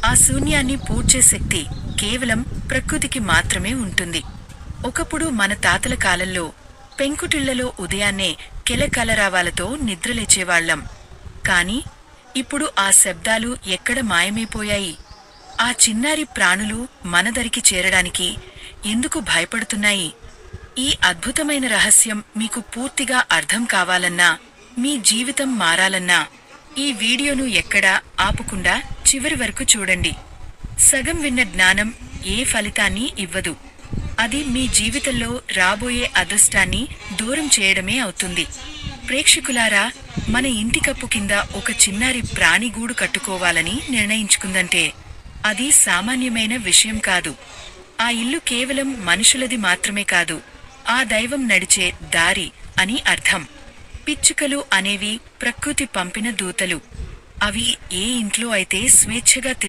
ఆ శూన్యాన్ని పూడ్చే శక్తి కేవలం ప్రకృతికి మాత్రమే ఉంటుంది. ఒకప్పుడు మన తాతల కాలంలో పెంకుటిళ్లలో ఉదయాన్నే కెలకలరావాలతో నిద్రలేచేవాళ్లం. కాని ఇప్పుడు ఆ శబ్దాలు ఎక్కడ మాయమైపోయాయి? ఆ చిన్నారి ప్రాణులు మనదరికి చేరడానికి ఎందుకు భయపడుతున్నాయి? ఈ అద్భుతమైన రహస్యం మీకు పూర్తిగా అర్థం కావాలన్నా, మీ జీవితం మారాలన్నా ఈ వీడియోను ఎక్కడా ఆపకుండా చివరి వరకు చూడండి. సగం విన్న జ్ఞానం ఏ ఫలితాన్ని ఇవ్వదు. అది మీ జీవితంలో రాబోయే అదృష్టాన్ని దూరం చేయడమే అవుతుంది. ప్రేక్షకులారా, మన ఇంటి కప్పు కింద ఒక చిన్నారి ప్రాణి గూడు కట్టుకోవాలని నిర్ణయించుకుందంటే అది సామాన్యమైన విషయం కాదు. ఆ ఇల్లు కేవలం మనుషులది మాత్రమే కాదు, ఆ దైవం నడిచే దారి అని అర్థం. పిచ్చుకలు అనేవి ప్రకృతి పంపిన దూతలు. అవి ఏ ఇంట్లో అయితే స్వేచ్ఛగా